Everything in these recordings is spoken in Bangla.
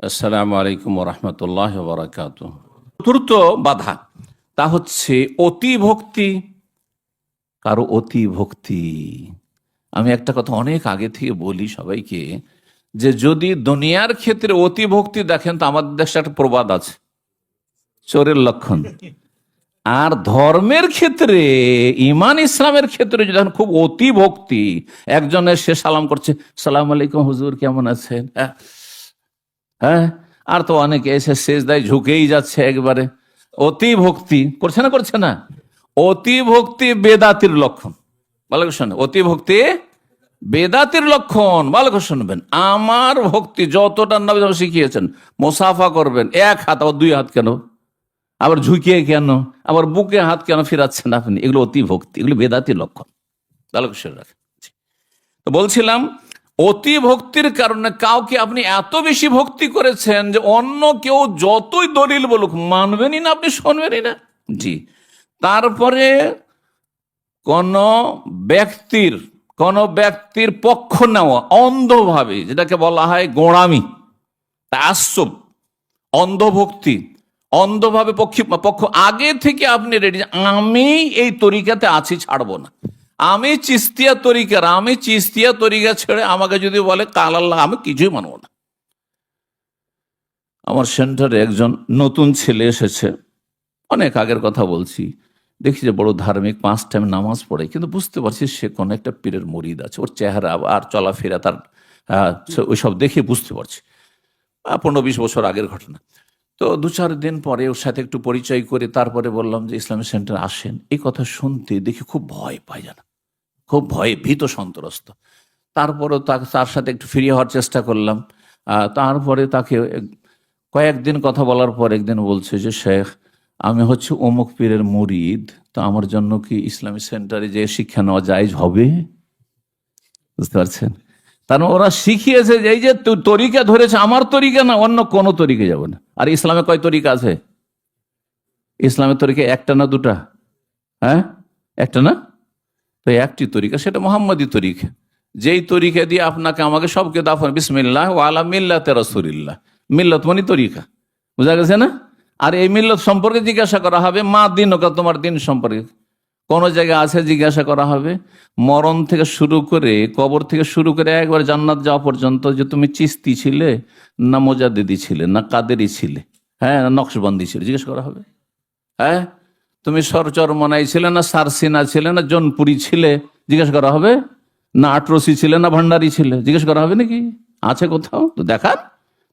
আসসালামু আলাইকুম ওরহমতুল্লাহ বারাকাত। চতুর্থ বাধা তা হচ্ছে অতি ভক্তি। কারো অতি ভক্তি, আমি একটা কথা অনেক আগে থেকে বলি সবাইকে, যে যদি দুনিয়ার ক্ষেত্রে অতি ভক্তি দেখেন তো আমাদের দেশে একটা প্রবাদ আছে, চোরের লক্ষণ। আর ধর্মের ক্ষেত্রে, ইমান ইসলামের ক্ষেত্রে যদি দেখেন খুব অতি ভক্তি, একজনের সে সালাম করছে, সালাম আলাইকুম হুজুর কেমন আছেন, হ্যাঁ, আর তো অনেকে এসে সেজদায় ঝুঁকেই যাচ্ছে, একবারে অতি ভক্তি করছে না, করছে না। অতি ভক্তি বেদাতির লক্ষণ। ভালো করে শোনেন, অতি ভক্তি বেদাতির লক্ষণ। ভালো করে শুনবেন, আমার ভক্তি যতটা নবী শিখিয়েছেন, মোসাফা করবেন এক হাত, আবার দুই হাত কেন, আবার ঝুঁকিয়ে কেন, আবার বুকে হাত কেন ফিরাচ্ছেন আপনি, এগুলো অতি ভক্তি, এগুলো বেদাতির লক্ষণ। ভালো করে শুনে রাখেন। তো বলছিলাম, অতি ভক্তির কারণে কাউকে আপনি এত বেশি ভক্তি করেছেন যে অন্য কেউ যতই দলিল বলুক মানবেনই না, আপনি শুনবেনই না। জি। তারপরে কোন ব্যক্তির পক্ষ নেওয়া অন্ধভাবে, যেটাকে বলা হয় গোঁড়ামি, তাআসসুব, অন্ধভক্তি, অন্ধভাবে পক্ষ আগে থেকে আপনি রেডি, আমি এই তরিকাতে আছি, ছাড়বো না, আমি চিস্তিয়া তরিকা ছেড়ে আমাকে যদি বলে কাল আল্লাহ, আমি কিছুই মানবো না। আমার সেন্টারে একজন নতুন ছেলে এসেছে, অনেক আগের কথা বলছি, দেখি যে বড় ধার্মিক, 5 টাইম নামাজ পড়ে, কিন্তু বুঝতে পারছি সে কোন একটা পীরের মুরিদ আছে, ওর চেহারা আর চলাফেরা তার ওইসব দেখে বুঝতে পারছি। 15-20 বছর আগের ঘটনা। তো 2-4 দিন পরে ওর সাথে একটু পরিচয় করে তারপরে বললাম যে ইসলামিক সেন্টার আসেন। এই কথা শুনতে দেখি খুব ভয় পাই, জানা, খুব ভয়ে ভীত সন্ত্রস্ত। তারপরেও তার সাথে একটু ফিরে হওয়ার চেষ্টা করলাম। তারপরে তাকে কয়েকদিন কথা বলার পর একদিন বলছে যে শেখ, আমি হচ্ছে অমুক পীরের মুরিদ, তো আমার জন্য কি ইসলামিক সেন্টারে যে শিক্ষা নেওয়া জায়েজ হবে? বুঝতে পারছেন? তার ওরা শিখিয়েছে যে এই যে তরিকা ধরেছে, আমার তরিকা না, অন্য কোনো তরিকা যাবে না। আর ইসলামে কয় তরিকা আছে? ইসলামের তরিকা একটা না দুটা? হ্যাঁ, একটা না? তো একটি তরিকা, সেটা মোহাম্মদী তরিকা, যেই তরিকা দিয়ে আপনাকে আমাকে সবকে দাফন বিসমিল্লাহ ওয়া আলা মিল্লাতে রাসূলিল্লাহ। মিল্লত মানে তরিকা, বুঝা গেছে না? আর এই মিল্লত সম্পর্কে জিজ্ঞাসা করা হবে, মা দিন ওকা, তোমার দিন সম্পর্কে কোন জায়গায় আছে জিজ্ঞাসা করা হবে। মরণ থেকে শুরু করে, কবর থেকে শুরু করে একবার জান্নাত যাওয়া পর্যন্ত, যে তুমি চিস্তি ছিলে না মোজাদ্দিদি ছিলে না কাদেরি ছিলে, হ্যাঁ, না নকশবন্দি ছিলে, জিজ্ঞাসা করা হবে। হ্যাঁ, তুমি সরচরমনাই ছিলে না সারসিনা ছিলে না জনপুরি ছিলে, জিজ্ঞেস করা হবে। না আটরসি ছিলে না ভান্ডারি ছিলে, জিজ্ঞেস করা হবে নাকি? আছে কোথাও? তো দেখান।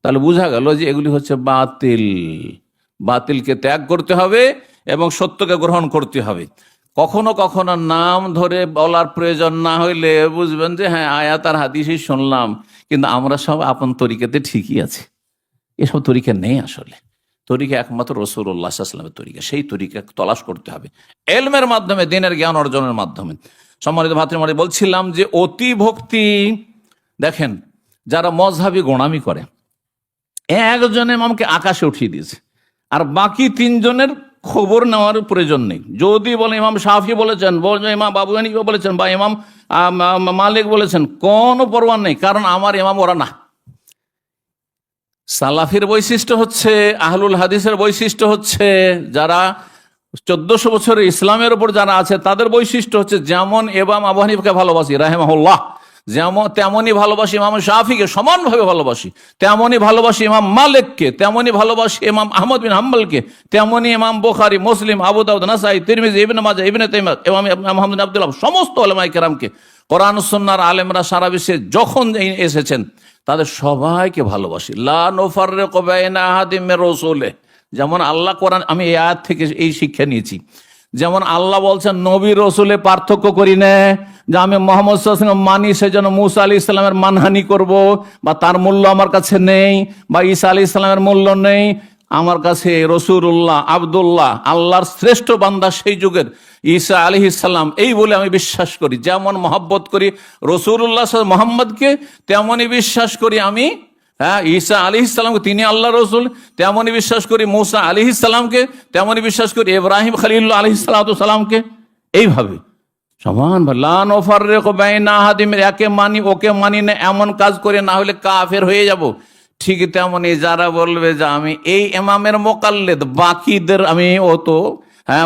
তাহলে বোঝা গেল যে এগুলি হচ্ছে বাতিল। বাতিলকে ত্যাগ করতে হবে এবং সত্যকে গ্রহণ করতে হবে। কখনো কখনো নাম ধরে বলার প্রয়োজন না হইলে বুঝবেন যে হ্যাঁ, আয়াত আর হাদিসই শুনলাম, কিন্তু আমরা সব আপন তরিকাতে ঠিকই আছি। এসব তরিকা নেই আসলে। তরিকা একমাত্র রাসূলুল্লাহ সাল্লাল্লাহু আলাইহি ওয়াসাল্লামের তরিকা, সেই তরিকা তলাশ করতে হবে ইলমের মাধ্যমে, দ্বীনের জ্ঞান অর্জনের মাধ্যমে। সম্মানিত ভাতৃমণ্ডলী, বলছিলাম যে অতি ভক্তি, দেখেন যারা মযহাবী গোঁড়ামি করে, একজন ইমামকে আকাশে উঠিয়ে দিয়েছে, আর বাকি 3 জনের খবর নেওয়ার প্রয়োজন নেই। যদি বলে ইমাম শাফি বলেছেন, ইমাম আবু হানিফা বলেছেন, বা ইমাম মালিক বলেছেন, কোনো পরোয়া নেই, কারণ আমার ইমাম ওরা না। সালাফির বৈশিষ্ট্য হচ্ছে, আহলুল হাদিসের বৈশিষ্ট্য হচ্ছে, যারা 1400 বছরের ইসলামের উপর যারা আছে তাদের বৈশিষ্ট্য হচ্ছে, যেমন ইমাম আবু হানিফাকে ভালোবাসি রাহিমাহুল্লাহ, যেমন তেমনই ভালোবাসি ইমাম শাফিকে, সমানভাবে ভালোবাসি, তেমনই ভালোবাসি ইমাম মালিককে, তেমনই ভালোবাসি ইমাম আহমদ বিন হাম্বলকে, তেমনই ইমাম বুখারী, মুসলিম, আবু দাউদ, নাসাই, তিরমিজি, ইবনে মাজাহ, ইবনে তাইমিয়া, ইমাম মুহাম্মদ বিন আব্দুল্লাহ, সমস্ত উলামায়ে কেরামকে, কোরআন ও সুন্নাহর আলেমরা সারা বিশ্বে যখন এসেছেন তাদের সবাইকে ভালোবাসি। লা নুফাররিকু বাইনা আহাদিম মির রাসূলিহি, যেমন আল্লাহ কোরআন, আমি এই আয়াত থেকে এই শিক্ষা নিয়েছি, যেমন আল্লাহ বলছেন নবী রসুলে পার্থক্য করি না, যে আমি মুহাম্মদ সাল্লাল্লাহু আলাইহি ওয়াসাল্লাম মানি সেজন্য মুসা আলাইহিস সালামের মানহানি করব, বা তার মূল্য আমার কাছে নেই, বা ঈসা আলাইহিস সালামের মূল্য নেই। আমার কাছে রাসূলুল্লাহ, আব্দুল্লাহ, আল্লাহর শ্রেষ্ঠ বান্দা সেই যুগের ঈসা আলাইহিস সালাম, এই বলে আমি বিশ্বাস করি। যেমন মহব্বত করি রাসূলুল্লাহ মুহাম্মদকে, তেমনই বিশ্বাস করি আমি ঈসা আলাইহিস সালামকে, তিনি আল্লাহ রসুল, তেমনই বিশ্বাস করি মুসা আলাইহিস সালামকে, তেমনই বিশ্বাস করি ইব্রাহিম খলিলুল্লাহ আলাইহিস সালামকে। এইভাবে সমান, লা নুফাররিকু বাইনা আহাদিম, একে মানি ওকে মানি না, এমন কাজ করে না হলে কাফের হয়ে যাব। ঠিক তেমনি যারা বলবে যে আমি এই ইমামের মোকাল্লেদ, বাকিদের আমি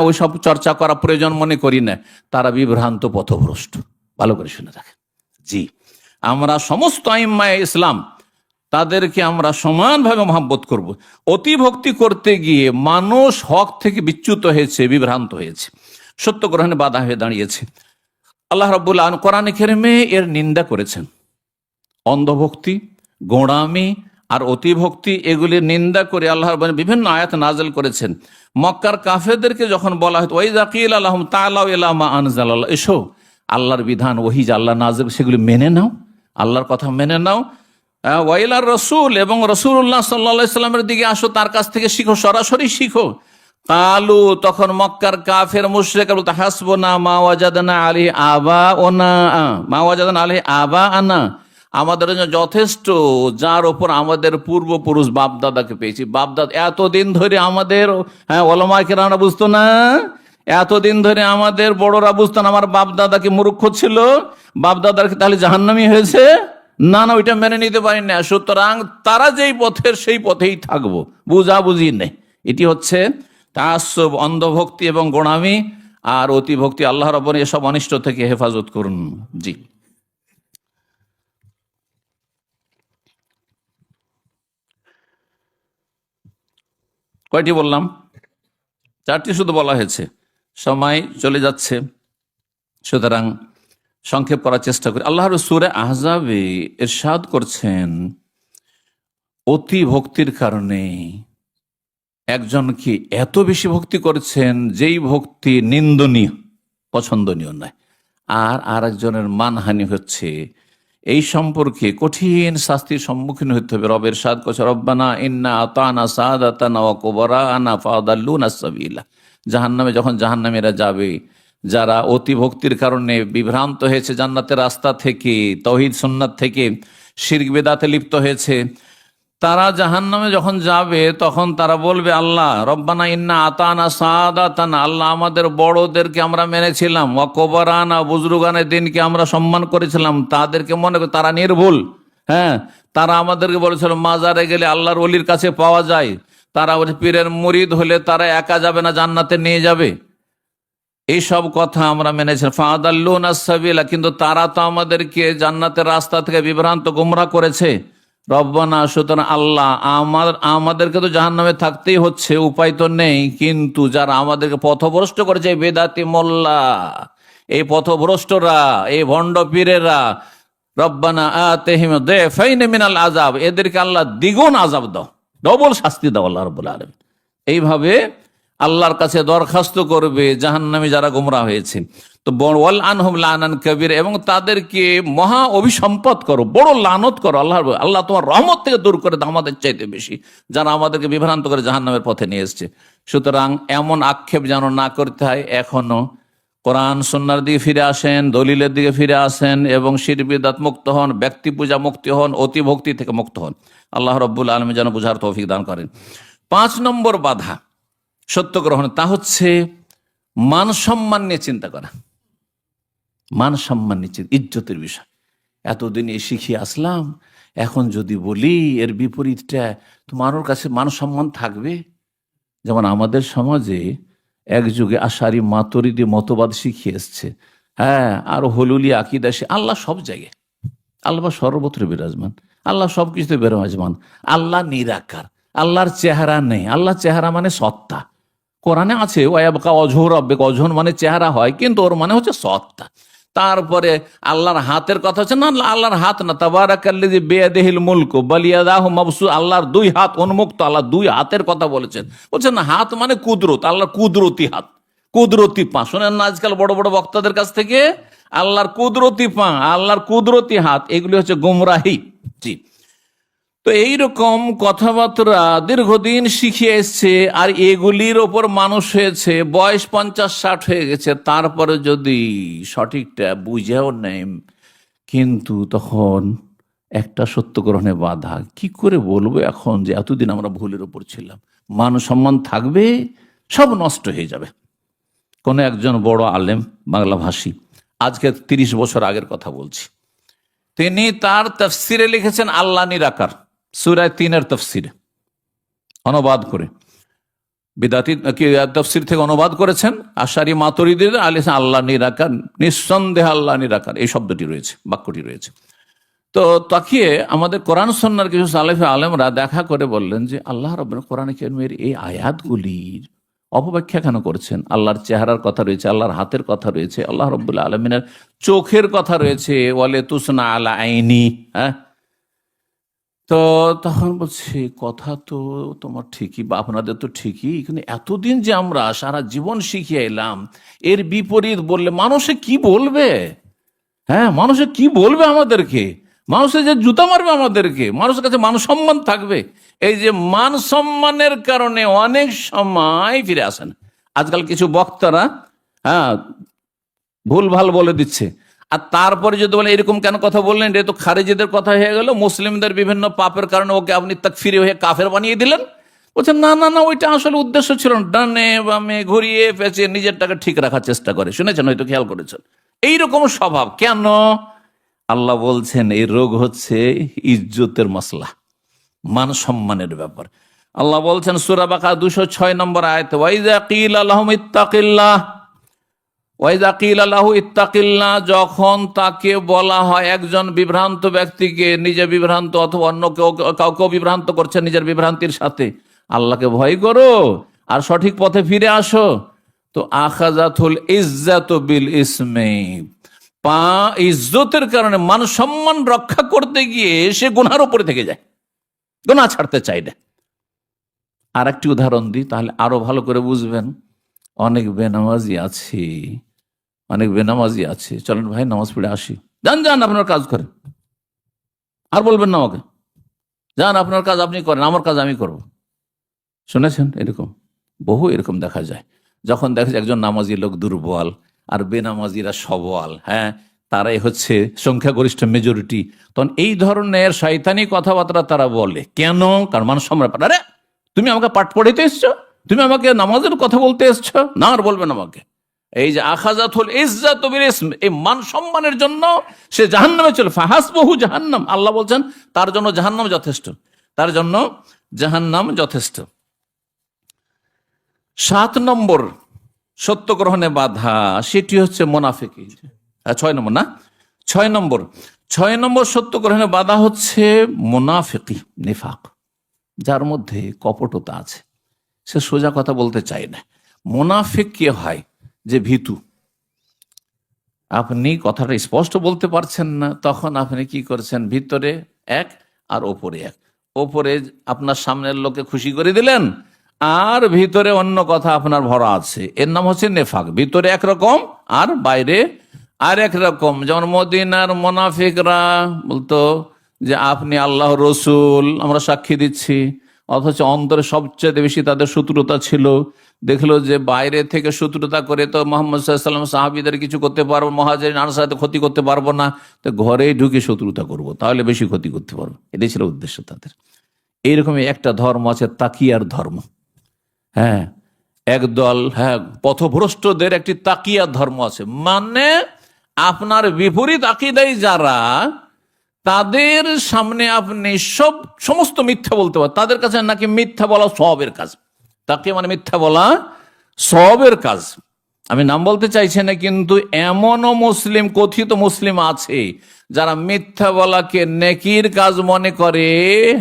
ওই সব চর্চা করা প্রয়োজন মনে করি না, তারা বিভ্রান্ত পথভ্রষ্ট। ভালো করে শুনে রাখেন। জি, আমরা সমস্ত আইম্মায়ে ইসলাম তাদেরকে আমরা সমানভাবে মহব্বত করব। অতিভক্তি করতে গিয়ে মানুষ হক থেকে বিচ্যুত হয়েছে, বিভ্রান্ত হয়েছে, সত্য গ্রহণে বাধা হয়ে দাঁড়িয়েছে। আল্লাহ রাব্বুল আলামিন কোরআনে কারিমে এর নিন্দা করেছেন। অন্ধভক্তি, গোঁড়ামি আর অতিভক্তি, এগুলির নিন্দা করে আল্লাহ বিভিন্ন আয়াত নাযিল করেছেন। মক্কার কাফেরদেরকে যখন বলা হতো ওয়াইযা কিলা লাহুম তাআলাউ ইলা মা আনজালাল্লাহ, এসো আল্লাহর বিধান, ওহী যে আল্লাহ নাযিল সেগুলি মেনে নাও, আল্লাহর কথা মেনে নাও। ওয়াইলার রসুল, এবং রসুল্লাহ সাল্লাল্লাহু আলাইহি সাল্লামের দিকে আসো, তার কাছ থেকে শিখো, সরাসরি শিখো। কালু, তখন মক্কার কাফের মুশরিক বলতো হাসবুনা মা ওয়াজাদনা আলাইহি আবাউনা, মা ওয়াজাদনা আলাইহি আবাআনা, আমাদের জন্য যথেষ্ট যার ওপর আমাদের পূর্বপুরুষ বাপদাদাকে পেয়েছি। বাপদাদা এতদিন ধরে আমাদের ওলামায়ে কেরামরা বুঝতো না, এতদিন ধরে আমাদের বড়রা বুঝতো না আমার বাপদাদাকে মূর্খ ছিল, বাপদাদার তাহলে জাহান্নামী হয়েছে, না না, ওইটা মেনে নিতে পারি না। সুতরাং তারা যেই পথের সেই পথেই থাকবো, বুঝাবুঝি নেই। এটি হচ্ছে তাআসসুব, অন্ধভক্তি এবং গোঁড়ামি আর অতিভক্তি। আল্লাহ রাব্বুল এসব অনিষ্ট থেকে হেফাজত করুন। জি, কয়টি বললাম? 4টি শুধু বলা হয়েছে, সময় চলে যাচ্ছে, সুতরাং সংক্ষেপ করার চেষ্টা করি। আল্লাহর সূরা আহজাবে ইরশাদ করছেন, অতি ভক্তির কারণে একজনকে এত বেশি ভক্তি করছেন যেই ভক্তি নিন্দনীয়, পছন্দনীয় নয়, আর আরেকজনের মানহানি হচ্ছে। এই সম্পর্কে কঠিন শাস্তির সম্মুখীন হতে হবে। রব ইরশাদ করছে, রব্বানা ইন্না আতানা সাদাতানা ওয়া কুবরানা ফাদাল্লুনা সাবিলা। জাহান্নামে যখন জাহান্নামীরা যাবে, যারা অতি ভক্তির কারণে বিভ্রান্ত হয়েছে জান্নাতের রাস্তা থেকে, তাওহীদ সুন্নাত থেকে, শিরক বিদআতে লিপ্ত হয়েছে, তারা জাহান্নামে যখন যাবে তখন তারা বলবে, আল্লাহ রব্বানা ইন্না আতানা সাদাতানা, আল্লাহ আমাদের বড়দেরকে আমরা মেনেছিলাম, ওয়া কুবরানা, বুজরুগানের দিনকে আমরা সম্মান করেছিলাম, তাদেরকে মনে করি তারা নির্ভুল। তারা আমাদেরকে বলেছিল মাজারে গেলে আল্লাহর ওলির কাছে পাওয়া যায়, তারা পীরের মুরিদ হলে তারা একা যাবে না, জান্নাতে নিয়ে যাবে। এইসব কথা আমরা মেনেছি। ফাদাল্লুনা সাবিলা, কিন্তু তারা তো আমাদেরকে জান্নাতের রাস্তা থেকে বিভ্রান্ত গোমরাহ করেছে। রব্বানা, সুতরাং আল্লাহ আমাদেরকে তো জাহান্নামে থাকতেই হচ্ছে, উপায় তো নেই, কিন্তু যারা আমাদেরকে পথভ্রষ্ট করেছে, বেদাতি মোল্লা, এই পথভ্রষ্টরা, এই ভণ্ড পীরেরা, রব্বানা আতিহিম দিফাইন মিনাল আযাব, এদেরকে আল্লাহ দ্বিগুণ আযাব দাও, ডবল শাস্তি দাও আল্লাহ রাব্বুল আলামিন। এইভাবে আল্লাহর কাছে দরখাস্ত করবে জাহান্নামী যারা গোমরাহ হয়েছে। তো ওয়াল আনহুম লানান কাবীর, এবং তাদেরকে মহা অভিসম্পদ করো, বড় লানত করো। আল্লাহ তোমার রহমত থেকে দূর করে দাও আমাদের চাইতে বেশি, যারা আমাদেরকে বিভ্রান্ত করে জাহান্নামের পথে নিয়ে এসছে। সুতরাং এমন আক্ষেপ যেন না করতে হয়। এখনো কোরআন সুন্নাহর দিকে ফিরে আসেন, দলিলের দিকে ফিরে আসেন, এবং শিরক বিদআত মুক্ত হন, ব্যক্তি পূজা মুক্তি হন, অতিভক্তি থেকে মুক্ত হন। আল্লাহ রাব্বুল আলামিন যেন বুঝার তৌফিক দান করেন। 5 নম্বর বাধা সত্য গ্রহণ, তা হচ্ছে মান সম্মান নিয়ে চিন্তা করা। মান সম্মান নিয়ে, ইজ্জতের বিষয়। এতদিন শিখিয়ে আসলাম, এখন যদি বলি এর বিপরীতটা, তো মানুষের কাছে মান সম্মান থাকবে? যেমন আমাদের সমাজে এক যুগে আশারি মাতুরিদি মতবাদ শিখিয়ে এসছে, আর হলুলি আকীদা। আল্লাহ সব জায়গায়, আল্লাহ সর্বত্র বিরাজমান, আল্লাহ সবকিছুতে বিরাজমান, আল্লাহ নিরাকার, আল্লাহর চেহারা নেই। আল্লাহ চেহারা মানে সত্তা। কোরআনে আছে ওয়ায়াবকা ওয়াজহু রাব্বিকা, ওয়াজহুন মানে চেহারা হয়, কিন্তু ওর মানে হচ্ছে সত্তা। তারপরে আল্লাহর হাতের কথা হচ্ছে না, আল্লাহর হাত না, তাবারাকাল্লাযী বিয়াদিহিল মুলকু বাল ইয়াদাহু মাবসুত, আল্লাহর 2 হাত উন্মুক্ত। আল্লাহ 2 হাতের কথা বলেছেন। বলছেন না, হাত মানে কুদরত, আল্লাহর কুদরতি হাত, কুদরতি পা। শোনেন না আজকাল বড় বড় বক্তাদের কাছ থেকে, আল্লাহর কুদরতি পা, আল্লাহর কুদরতি হাত, এগুলি হচ্ছে গুমরাহি। জি, তো এইরকম কথাবার্তা দীর্ঘদিন শিখিয়ে এসছে, আর এগুলির ওপর মানুষ হয়েছে, বয়স 50-60 হয়ে গেছে, তারপরে যদি সঠিকটা বুঝেও নেই, কিন্তু তখন একটা সত্য গ্রহণে বাধা। কি করে বলবো এখন যে এতদিন আমরা ভুলের ওপর ছিলাম? মান সম্মান থাকবে, সব নষ্ট হয়ে যাবে। কোন একজন বড় আলেম, বাংলা ভাষী, আজকে 30 বছর আগের কথা বলছি, তিনি তার তাফসিরে লিখেছেন আল্লাহ নিরাকার। সূরা 3-এর তাফসীর অনুবাদ করে বিদাতি তাফসীর থেকে অনুবাদ করেছেন আশারি মাতুরিদি আল্লাহ নিরাকার, নিঃসন্দেহে আল্লাহ নিরাকার, এই শব্দটি রয়েছে, বাক্যটি রয়েছে। তো তাকিয়ে আমাদের কোরআন সুন্নাহর কিছু সালেফে আলেমরা দেখা করে বললেন যে আল্লাহ রাব্বুল কোরআন কারীমের এই আয়াতগুলির অপব্যাখ্যা কেন করছেন? আল্লাহর চেহারার কথা রয়েছে, আল্লাহর হাতের কথা রয়েছে, আল্লাহ রাব্বুল আলামিনের চোখের কথা রয়েছে, ওয়ালে তুসনা আলা আইনি। হ্যাঁ, তো তখন বলছে কথা তো তোমার ঠিকই, বা আপনাদের তো ঠিকই, কিন্তু এতদিন যে আমরা সারা জীবন শিখিয়ে এলাম এর বিপরীত বললে মানুষে কি বলবে? হ্যাঁ, মানুষে কি বলবে আমাদেরকে? মানুষের যে জুতা মারবে আমাদেরকে, মানুষের কাছে মান সম্মান থাকবে। এই যে মান সম্মানের কারণে অনেক সময় ফিরে আসেন। আজকাল কিছু বক্তারা হ্যাঁ ভুল ভাল বলে দিচ্ছে, আর তারপরে যদি বলে এরকম কেন কথা বললেন, এটা তো খারেজিদের কথা হয়ে গেল, মুসলিমদের বিভিন্ন পাপের কারণে ওকে আপনি তাকফিরে হয়ে কাফের বানিয়ে দিলেন। বলছেন না না না, ওইটা আসলে উদ্দেশ্য ছিল না, ডানে বামে ঘুরিয়ে পেঁচিয়ে নিজেরটাকে ঠিক রাখার চেষ্টা করে। শুনেছেন, হয়তো খেয়াল করেছেন এইরকম স্বভাব কেন? আল্লাহ বলছেন এই রোগ হচ্ছে ইজ্জতের মাসলা, মান সম্মানের ব্যাপার। আল্লাহ বলছেন সূরা বাকারা 206 নম্বর আয়াত, ওয়াইজা কিলা লাহুম ইত্তাকিল্লাহ, ওয়াইজা কিলা লাহু ইত্তাকিল্লাহ, যখন তাকে বলা হয়, একজন বিভ্রান্ত ব্যক্তিকে, নিজে বিভ্রান্ত অথবা অন্য কাউকে বিভ্রান্ত করছে নিজের বিভ্রান্তির সাথে, আল্লাহকে ভয় করো আর সঠিক পথে ফিরে আসো, তো আখাযাতুল ইজ্জাতু বিল ইসমে, ইজ্জতের কারণে মান সম্মান রক্ষা করতে গিয়ে সে গুনার উপরে থেকে যায়, গুনাহ ছাড়তে চায় না। আর একটি উদাহরণ দিই তাহলে আরো ভালো করে বুঝবেন। অনেক বেনামাজি আছে, অনেক বেনামাজি আছে, চলেন ভাই নামাজ পড়ে আসি, যান যান আপনার কাজ করেন, আর বলবেন না আমাকে, যান আপনার কাজ আপনি করেন, আমার কাজ আমি করব। শুনেছেন এরকম? বহু এরকম দেখা যায়। যখন দেখা যায় একজন নামাজি লোক দুর্বল আর বেনামাজিরা সবল, হ্যাঁ, তারাই হচ্ছে সংখ্যাগরিষ্ঠ মেজরিটি, তখন এই ধরনের শয়তানি কথাবার্তা তারা বলে। কেন? কারণ মানুষ সম্মান, আরে তুমি আমাকে পাঠ পড়াইতে এসছো, তুমি আমাকে নামাজের কথা বলতে এসছো, না আর বলবেন আমাকে। এই যে আখাযাতুল ইজ্জাতু বিল ইসম, এই মান সম্মানের জন্য সে জাহান্নামে চলে, ফাহাসবুহু জাহান্নাম, আল্লাহ বলছেন তার জন্য জাহান্নাম যথেষ্ট, তার জন্য জাহান্নাম যথেষ্ট। 7 নম্বর সত্য গ্রহণে বাধা, সেটি হচ্ছে মুনাফিকি। 6 নম্বর না, 6 নম্বর সত্য গ্রহণে বাধা হচ্ছে মুনাফিকি, নিফাক, যার মধ্যে কপটতা আছে, সে সোজা কথা বলতে চায় না। মুনাফিক কে হয়? যে ভীতু, আপনি কথাটা স্পষ্ট বলতে পারছেন না, তখন আপনি কি করছেন, ভিতরে এক আর ওপরে এক, ওপরে আপনার সামনের লোকে খুশি করে দিলেন আর ভিতরে অন্য কথা আপনার ভরা আছে, এর নাম হচ্ছে নেফাক। ভিতরে একরকম আর বাইরে আর একরকম। যেমন মদিনার মুনাফিকরা বলতো যে আপনি আল্লাহ রসুল, আমরা সাক্ষী দিচ্ছি, অথচ অন্তরে সবচেয়ে বেশি তাদের শত্রুতা ছিল। দেখলো যে বাইরে থেকে শত্রুতা করে তো মোহাম্মদ সাল্লাল্লাহু আলাইহি ওয়াসাল্লাম সাহাবীদের কিছু করতে পারবো, মুহাজিরিন আনসারদের ক্ষতি করতে পারবো না, তো ঘরেই ঢুকে শত্রুতা করব, তাহলে বেশি ক্ষতি করতে পারবো। এটাই ছিল উদ্দেশ্য তাদের। এইরকমই একটা ধর্ম আছে তাকিয়ার ধর্ম। হ্যাঁ, একদল হ্যাঁ পথভ্রষ্টদের একটি তাকিয়ার ধর্ম আছে, মানে আপনার বিপরীত আকীদায় যারা, তাদের সামনে আপনি সমস্ত মিথ্যা বলতে পারেন, তাদের কাছে নাকি মিথ্যা বলা সওয়াবের কাজ। তাকে মানে মিথ্যা বলা সওয়াবের কাজ। আমি নাম বলতে চাইছি না, কিন্তু এমনও মুসলিম, কথিত মুসলিম আছে যারা মিথ্যা বলাকে নেকির কাজ মনে করে,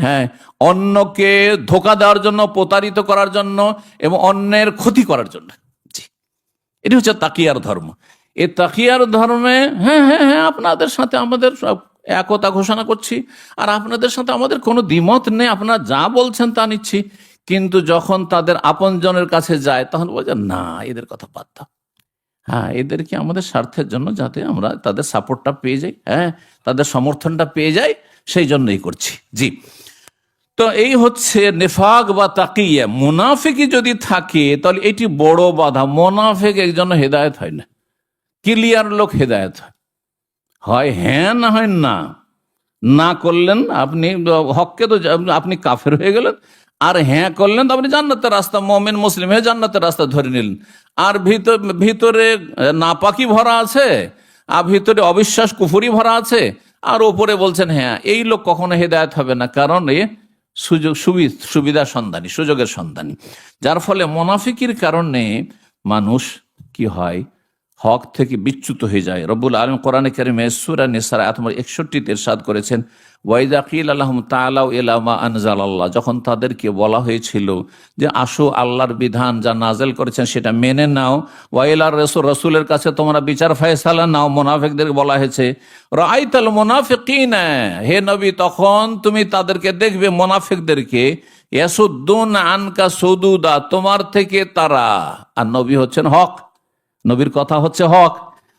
হ্যাঁ, অন্যকে ধোঁকা দেওয়ার জন্য, প্রতারিত করার জন্য এবং অন্যের ক্ষতি করার জন্য। এটি হচ্ছে তাকিয়ার ধর্ম। এই তাকিয়ার ধর্মে হ্যাঁ হ্যাঁ হ্যাঁ আপনাদের সাথে আমাদের সব একতা ঘোষণা করছি, আর আপনাদের সাথে আমাদের কোনো দ্বিমত নেই, আপনারা যা বলছেন তা নিচ্ছি, কিন্তু যখন তাদের আপনজনের কাছে যায় তখন বলছে না, এদের কথা বাদ দাও, হ্যাঁ এদেরকে আমাদের স্বার্থের জন্য যাতে আমরা তাদের সাপোর্টটা পেয়ে যাই, হ্যাঁ তাদের সমর্থনটা পেয়ে যাই, সেই জন্যই করছি। জি, তো এই হচ্ছে নেফাক বা তাকিয়া। মুনাফিকি যদি থাকে তাহলে এটি বড় বাধা। মুনাফিক একজন হেদায়েত হয় না, ক্লিয়ার লোক হেদায়েত হয় হ্যাঁ না হয় না। না করলেন আপনি হককে, তো আপনি কাফের হয়ে গেলেন, আর হ্যাঁ করলেন তো আপনি জান্নাতের রাস্তা, মুমিন মুসলিম হয়ে জান্নাতের রাস্তা ধরে নিলেন। আর ভিতরে নাপাকি ভরা আছে, আর ভিতরে অবিশ্বাস কুফরি ভরা আছে, আর ওপরে বলছেন হ্যাঁ, এই লোক কখনো হেদায়েত হবে না, কারণ সুবিধা সন্ধানী, সুযোগের সন্ধানী, যার ফলে মুনাফিকির কারণে মানুষ কি হয়, হক থেকে বিচ্যুত হয়ে যায়। রব্বুল আলামিন কোরআনে কারিমে সূরা নিসার আয়াত নম্বর 61 ইরশাদ করেছেন, ওয়াইদা কিলা লাহুম তাআলাউ ইলা মা আনজালাল্লাহ, যখন তাদেরকে বলা হয়েছিল যে আসো আল্লাহর বিধান যা নাজেল করেছেন সেটা মেনে নাও, ওয়াইলার রাসূল, রাসূলের কাছে তোমরা বিচার ফয়সালা নাও, মুনাফিকদেরকে বলা হয়েছে রাআইতাল মুনাফিকিনা, হে নবী তখন তুমি তাদেরকে দেখবে মুনাফিকদেরকে, ইয়াসুদ্দুন আনকা সুদুদা, তোমার থেকে তারা, আর নবী হচ্ছেন হক, নবীর কথা হচ্ছে হক,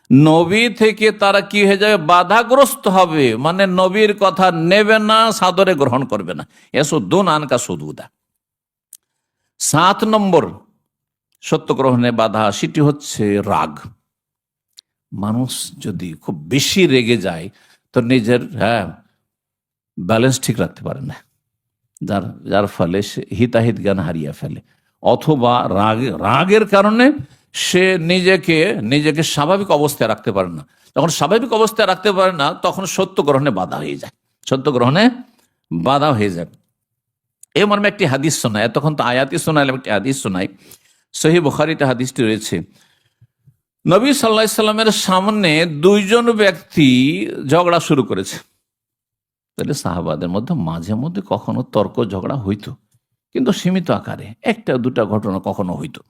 নবী থেকে তারা কি হয়ে যাবে, বাধাগ্রস্ত হবে, মানে নবীর কথা নেবে না, সাদরে গ্রহণ করবে না। ইয়াসুদ্দুন আনকা সুদুদা। 7 নম্বর সত্য গ্রহণে বাধা, সেটি হচ্ছে রাগ। মানুষ যদি খুব বেশি রেগে যায় তো নিজের ব্যালেন্স ঠিক রাখতে পারে না, যার ফলে সে হিতাহিত জ্ঞান হারিয়ে ফেলে, অথবা রাগের কারণে সে নিজেকে স্বাভাবিক অবস্থায় রাখতে পারে না। যখন স্বাভাবিক অবস্থায় রাখতে পারে না তখন সত্য গ্রহণে বাধা হয়ে যায়, সত্য গ্রহণে বাধা হয়ে যায়। এই মর্মে একটি হাদিস শোনায়, এতক্ষণ তো আয়াতি শোনাইলাম, একটি হাদিস শোনাই। সহিহ বুখারীতে হাদিসটি রয়েছে, নবী সাল্লাল্লাহু আলাইহি সাল্লামের সামনে 2 জন ব্যক্তি ঝগড়া শুরু করেছে। তাহলে সাহাবাদের মধ্যে মাঝে মধ্যে কখনো তর্ক ঝগড়া হইতো, কিন্তু সীমিত আকারে, 1-2টা ঘটনা কখনো হইতো।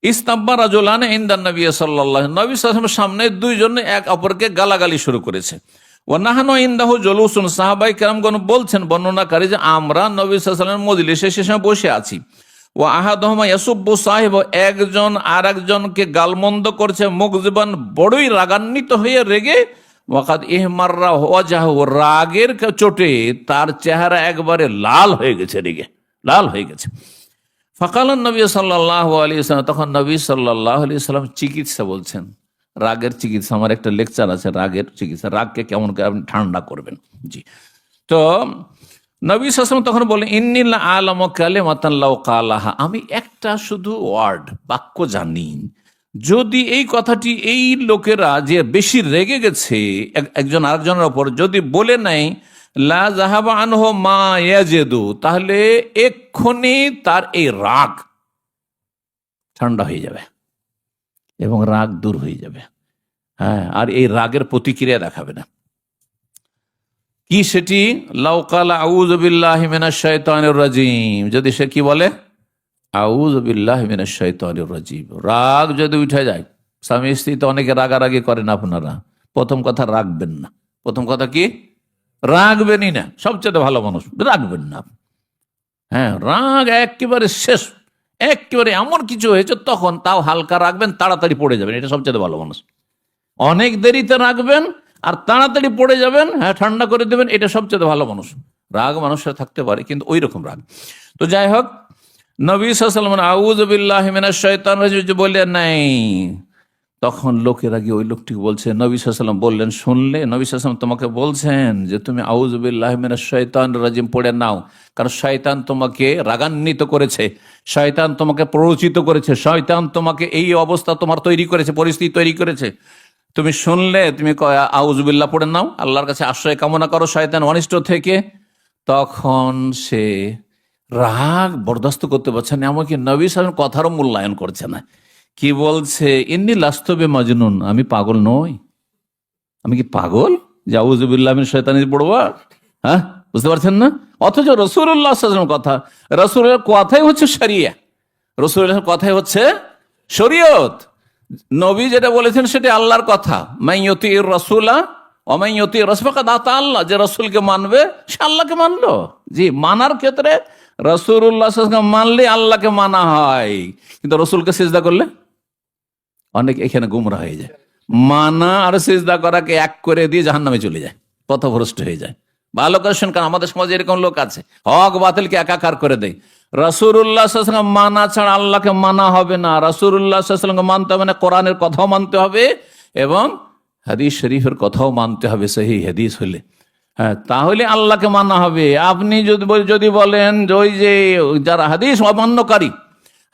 ইস্তাব্বা রাজুলান ইনদান নবী সাল্লাল্লাহু, নবী সাল্লাল্লাহু আলাইহি ওয়াসাল্লামের সামনে 2 জন এক অপরকে গালাগালি শুরু করেছে। ওয়া নাহনু ইনদাহু জুলুসুন, সাহাবায়ে কেরামগণ বলছেন, বর্ণনাকারী, যে আমরা নবী সাল্লাল্লাহু আলাইহি ওয়াসাল্লামের মজলিসে সে সময় বসে আছি। ওয়া আহাদুহুমা ইয়াসুব্বু সাহিব, একজন আরেকজনকে গালমন্দ করছে, মুগযিবান, বড়ই রাগান্বিত হয়ে রেগে, ওয়াকাদ ইহমাররা ওয়াজহু, রাগের চোটে তার চেহারা একবারে লাল হয়ে গেছে, রেগে লাল হয়ে গেছে। ফাকালান নবী সাল্লাল্লাহু আলাইহি ওয়াসাল্লাম, তখন নবী সাল্লাল্লাহু আলাইহি ওয়াসাল্লাম চিকিৎসা বলছেন, রাগের চিকিৎসা, আমার একটা লেকচার আছে রাগের চিকিৎসা, রাগকে কেমন করে আপনি ঠান্ডা করবেন। জি, তো নবী সাল্লাল্লাহু আলাইহি ওয়াসাল্লাম তখন বলেন, ইন্নী লা আ'লামু কালিমাতান লাউ ক্বালাহা, আমি একটা শুধু ওয়ার্ড, বাক্য জানি, যদি এই কথাটি এই লোকেরা যে বেশি রেগে গেছে একজন আরেকজনের ওপর যদি বলে নেয়, লা যাহাবা আনহু মা ইয়াজিদু, তাহলে এক্ষুনি তার এই রাগ ঠান্ডা হয়ে যাবে এবং রাগ দূর হয়ে যাবে। আর এই রাগের প্রতিক্রিয়া দেখাবে না। কি সেটি? লাউ ক্বালা আউযু বিল্লাহি মিনাশ শাইতানির রাজিম, যদি সে কি বলে, আউযু বিল্লাহি মিনাশ শাইতানির রাজিম। রাগ যদি উঠে যায়, স্বামী স্ত্রী তো অনেকে রাগারাগি করেন, আপনারা প্রথম কথা রাখবেন না, প্রথম কথা কি, রাখবেনই না, সবচেয়ে ভালো মানুষ, রাখবেন না। রাগ একেবারে শেষ, একেবারে এমন কিছু হয়েছে তখন তাও হালকা রাখবেন, তাড়াতাড়ি পড়ে যাবেন, এটা সবচেয়ে ভালো মানুষ। অনেক দেরিতে রাখবেন আর তাড়াতাড়ি পড়ে যাবেন, ঠান্ডা করে দেবেন, এটা সবচেয়ে ভালো মানুষ। রাগ মানুষের থাকতে পারে, কিন্তু ওই রকম রাগ। তো যাই হোক, নবী সাল্লাল্লাহু আলাইহি ওয়াসাল্লাম আউযু বিল্লাহি মিনাশ শাইতানির রাজিম বলে নাই, তখন লোকেরা গিয়ে ওই লোকটিকে বলছে, নবী সাল্লাল্লাহু আলাইহি ওয়াসাল্লাম বললেন, শুনলে নবী সাল্লাল্লাহু আলাইহি ওয়াসাল্লাম তোমাকে বলছেন যে তুমি আউযু বিল্লাহি মিনাশ শাইতানির রাজিম পড়ে নাও, কারণ শয়তান তোমাকে রাগান্বিত করেছে, শয়তান তোমাকে প্ররোচিত করেছে, শয়তান তোমাকে এই অবস্থা তোমার তৈরি করেছে, পরিস্থিতি তৈরি করেছে। তুমি শুনলে তুমি আউযু বিল্লাহ পড়ে নাও, আল্লাহর কাছে আশ্রয় কামনা করো শয়তান অনিষ্ট থেকে। তখন সে রাগ বরদাস্ত করতে পারছে না, এমনকি নবী সাল্লাল্লাহু আলাইহি ওয়াসাল্লাম কথারও মূল্যায়ন করছে না। কি বলছে, ইন্নী লাস্তু বিমাজনুন, আমি পাগল নই, আমি কি পাগল যে আউযু বিল্লাহি মিনাশ শাইতানির রাজিম পড়বো? বুঝতে পারছেন না? অথচ রাসূলুল্লাহ সাল্লাল্লাহু আলাইহি ওয়াসাল্লাম কথা, রাসূলের কথাই হচ্ছে শরিয়া, রাসূলের কথাই হচ্ছে শরীয়ত। নবী যেটা বলেছেন সেটা আল্লাহর কথা, মাইয়ুতির রাসূলা ওয়া মাইয়ুতির রাসূল ফাকাদ আতা আল্লাহ, যে রাসূলকে মানবে সে আল্লাহকে মানলো। জি, মানার ক্ষেত্রে রাসূলুল্লাহ সাল্লাল্লাহু আলাইহি ওয়াসাল্লাম মানলে আল্লাহকে মানা হয়, কিন্তু রাসূলকে সিজদা করলে অনেক এখানে গুমরা হয়ে যায়। মানা আর সিজদা করাকে এক করে দিয়ে জাহান্নামে চলে যায়, পথভ্রষ্ট হয়ে যায়। ভালো করে শুন, কারণ আমাদের সমাজে এরকম লোক আছে, হক বাতিলকে একাকার করে দেয়। রাসূলুল্লাহ সাল্লাল্লাহু আলাইহি ওয়াসাল্লাম মানা ছাড়া আল্লাহকে মানা হবে না, রাসূলুল্লাহ সাল্লাল্লাহু আলাইহি ওয়াসাল্লামকে মানতে হবে না, কোরআনের কথাও মানতে হবে এবং হাদিস শরীফের কথাও মানতে হবে, সহিহ হাদিস হলে, তাহলে আল্লাহকে মানা হবে। আপনি যদি বলেন যে ওই যে যারা হাদিস অমান্যকারী,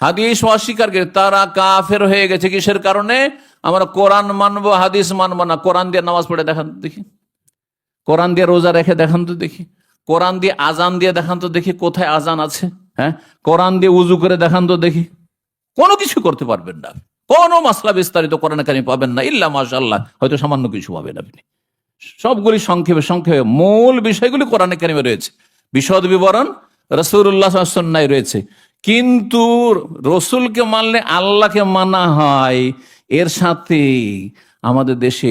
হাদিস অস্বীকারী, তারা কাফের হয়ে গেছে, কিসের কারণে? আমরা কোরআন মানবো, হাদিস মানবো না। কোরআন দিয়ে নামাজ পড়ে দেখান তো দেখি, কোরআন দিয়ে রোজা রেখে দেখান তো দেখি, কোরআন দিয়ে আজান দিয়ে দেখান তো দেখি কোথায় আজান আছে। হ্যাঁ, কোরআন দিয়ে উজু করে দেখান তো দেখি। কোনো কিছু করতে পারবেন না, কোনো মাসলা বিস্তারিত কোরআনে কারিমে পাবেন না, ইল্লা মাশাআল্লাহ হয়তো সামান্য কিছু পাবেন আপনি। সবগুলি সংক্ষেপে সংক্ষেপে মূল বিষয়গুলি কোরআনে কারিমে রয়েছে, বিশদ বিবরণ রাসূলুল্লাহ সাল্লাল্লাহু আলাইহি ওয়াসাল্লাম রয়েছে। কিন্তু রসুলকে মানলে আল্লাহকে মানা হয়, এর সাথে আমাদের দেশে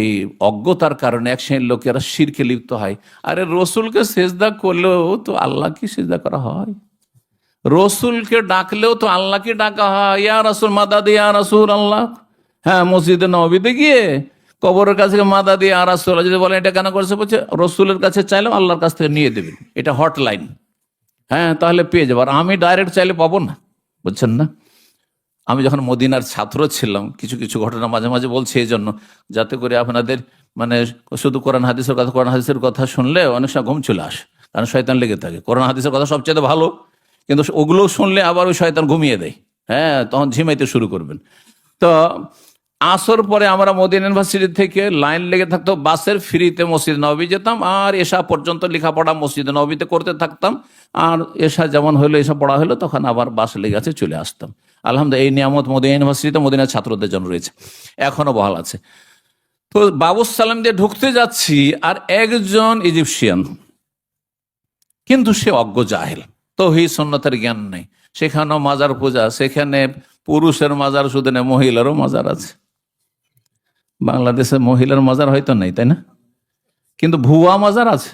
অজ্ঞতার কারণে এক শ্রেণীর লোকেরা শিরকে লিপ্ত হয়। আরে রসুলকে সেজদা করলেও তো আল্লাহকে সেজদা করা হয়, রসুলকে ডাকলেও তো আল্লাহকে ডাকা হয়, ইয়া রাসূল মাদাদ ইয়া রাসূল আল্লাহ। হ্যাঁ, মসজিদে নববীতে গিয়ে কবরের কাছে মাদাদ ইয়া রাসূল যদি বলেন এটা কেন করছে, বলছে রসুলের কাছে চাইলেও আল্লাহর কাছ থেকে নিয়ে দেবেন, এটা হটলাইন। হ্যাঁ, তাহলে পেয়ে যাবো। আর আমি ডাইরেক্ট চাইলে পাবো না, বুঝছেন না। আমি যখন মদিনার ছাত্র ছিলাম, কিছু কিছু ঘটনা মাঝে মাঝে বলছি এই জন্য, যাতে করে আপনাদের মানে শুধু কোরআন হাদিসের কথা শুনলে অনেক সময় ঘুম চলে আসে, কারণ শয়তান লেগে থাকে। কোরআন হাদিসের কথা সবচেয়ে ভালো, কিন্তু ওগুলো শুনলে আবার ওই শয়তান ঘুমিয়ে দেয়। হ্যাঁ, তখন ঝিমাইতে শুরু করবেন। তো আসর পরে আমরা মদিনা ইউনিভার্সিটি থেকে লাইন লেগে থাকতো, বাসের ফ্রিতে মসজিদ নববী যেতাম, আর এশা পর্যন্ত লেখাপড়া মসজিদ নববীতে করতে থাকতাম। আর এশা যেমন হলো, এসব পড়া হলো, তখন আবার বাস লেগে আছে চলে আসতাম। আলহামদুলিল্লাহ, এই নিয়ামত মদিনা ইউনিভার্সিটিতে মদিনার ছাত্রদের জন্য রয়েছে, এখনো বহাল আছে। তো বাবুস সালাম দিয়ে ঢুকতে যাচ্ছি, আর একজন ইজিপশিয়ান, কিন্তু সে অজ্ঞ জাহেল, তৌহিদ সুন্নতের জ্ঞান নেই। সেখানেও মাজার পূজা, সেখানে পুরুষের মাজার শুধু নেই, মহিলারও মাজার আছে। বাংলাদেশে মহিলার মাজার হয়তো নেই, তাই না, কিন্তু ভুয়া মাজার আছে।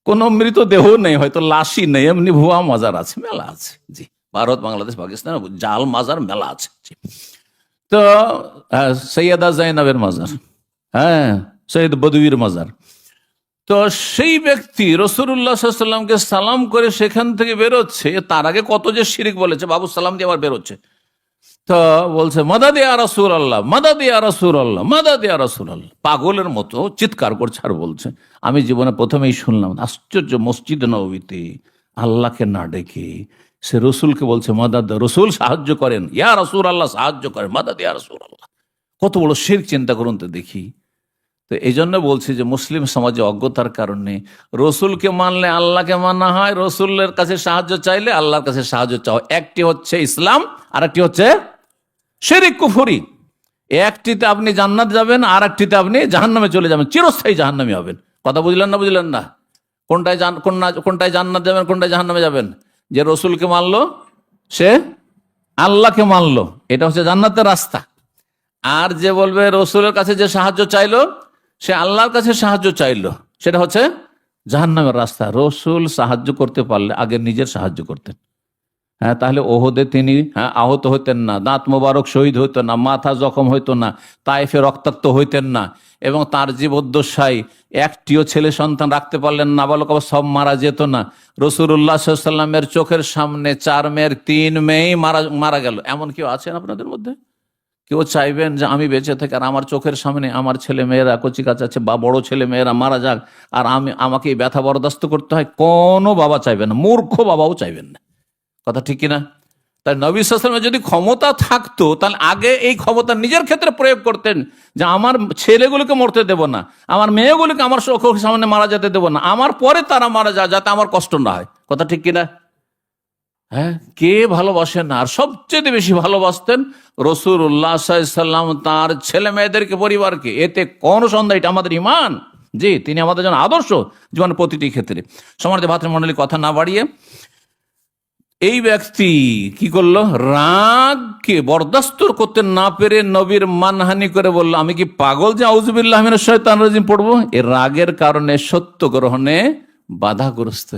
কোন মৃতদেহ নেই, হয়তো লাশই নেই, এমনি ভুয়া মাজার আছে, মেলা আছে। জি, ভারত, বাংলাদেশ, পাকিস্তান জাল মাজার মেলা আছে। তো সৈয়দা জাইনাবের মাজার, হ্যাঁ, সৈয়দ বদউইর মাজার। তো সেই ব্যক্তি রাসূলুল্লাহ সাল্লাল্লাহু আলাইহি ওয়াসাল্লামকে সালাম করে সেখান থেকে বেরোচ্ছে, তার আগে কত যে শিরিক বলেছে, বাবু সালাম দিয়ে আবার বেরোচ্ছে। তো বলছে মাদাদ ইয়া রাসূলুল্লাহ, মাদাদ ইয়া রাসূলুল্লাহ, মাদাদ ইয়া রাসূলুল্লাহ, পাগলের মতো চিৎকার করছে আর বলছে। আমি জীবনে প্রথমেই শুনলাম, আশ্চর্য, মসজিদ নববীতে আল্লাহকে না ডেকে সে রসুলকে বলছে মাদাদ, রসুল সাহায্য করেন, ইয়া রাসূলুল্লাহ সাহায্য করেন, মাদাদ ইয়া রাসূলুল্লাহ। কত বড় শিরক, চিন্তা করুন তো দেখি। তো এই জন্য বলছি যে মুসলিম সমাজে অজ্ঞতার কারণে রসুলকে মানলে আল্লাহকে মানা হয়, রসুলের কাছে সাহায্য চাইলে আল্লাহর কাছে সাহায্য চাও। একটি হচ্ছে ইসলাম, আর একটি হচ্ছে শিরক কুফরি। একটিতে আপনি জান্নাত যাবেন, আর একটিতে আপনি জাহান্নামে চলে যাবেন, চিরস্থায়ী জাহান্নামী হবেন। কথা বুঝলেন না, বুঝলেন না? কোনটায় জান্নাত যাবেন, কোনটায় জাহান্নামে যাবেন? যে রসুলকে মানলো সে আল্লাহকে মানলো, এটা হচ্ছে জান্নাতের রাস্তা। আর যে বলবে রসুলের কাছে যে সাহায্য চাইলো সে আল্লাহর কাছে সাহায্য চাইলো, সেটা হচ্ছে জাহান্নামের রাস্তা। রসুল সাহায্য করতে পারলে আগে নিজের সাহায্য করতেন। হ্যাঁ, তাহলে ওহদে তিনি আহত হইতেন না, দাঁত মোবারক শহীদ হইতো না, মাথা জখম হইতো না, তায়েফে রক্তাক্ত হইতেন না, এবং তার জীবদ্দশায় একটিও ছেলে সন্তান রাখতে পারলেন না, নাবালক সব মারা যেত না। রাসূলুল্লাহ সাল্লাল্লাহু আলাইহি ওয়াসাল্লামের চোখের সামনে 4 মেয়ের 3 মেয়েই মারা গেল। এমন কেউ আছেন আপনাদের মধ্যে? কেউ চাইবেন যে আমি বেঁচে থাকি আর আমার চোখের সামনে আমার ছেলে মেয়েরা, কচি কাচা আছে বা বড় ছেলে মেয়েরা মারা যাক, আর আমাকে এই ব্যথা বরদাস্ত করতে হয়? কোনো বাবা চাইবেন না, মূর্খ বাবাও চাইবেন না। কথা ঠিক কিনা? তাই নবী সাল্লাল্লাহু আলাইহি ওয়াসাল্লামের যদি ক্ষমতা থাকতো, তাহলে আগে এই ক্ষমতা নিজের ক্ষেত্রে প্রয়োগ করতেন, যে আমার ছেলেগুলোকে মরতে দেব না, আমার মেয়েগুলোকে আমার চোখের সামনে মারা যেতে দেব না, আমার পরে তারা মারা যায়, যাতে আমার কষ্ট না হয়। কথা ঠিক কিনা? হ্যাঁ, কে ভালোবাসেন না? আর সবচেয়ে বেশি ভালোবাসতেন রাসূলুল্লাহ সাল্লাল্লাহু আলাইহি ওয়াসাল্লাম তার ছেলে মেয়েদেরকে, পরিবারকে। এতে কোন সন্দেহ, এটা আমাদের ঈমান। জি, তিনি আমাদের জন্য আদর্শ জীবনের প্রতিটি ক্ষেত্রে। সম্মানিত ভাতৃমণ্ডলী, কথা না বাড়িয়ে এই ব্যক্তি কি করলো, রাগকে বরদাস্ত করতে না পেরে নবীর মানহানি করে বলল, আমি কি পাগল যে আউযুবিল্লাহি মিনাশ শাইতানির রাজিম পড়বো? এর রাগের কারণে সত্য গ্রহণে বাধাগ্রস্ত।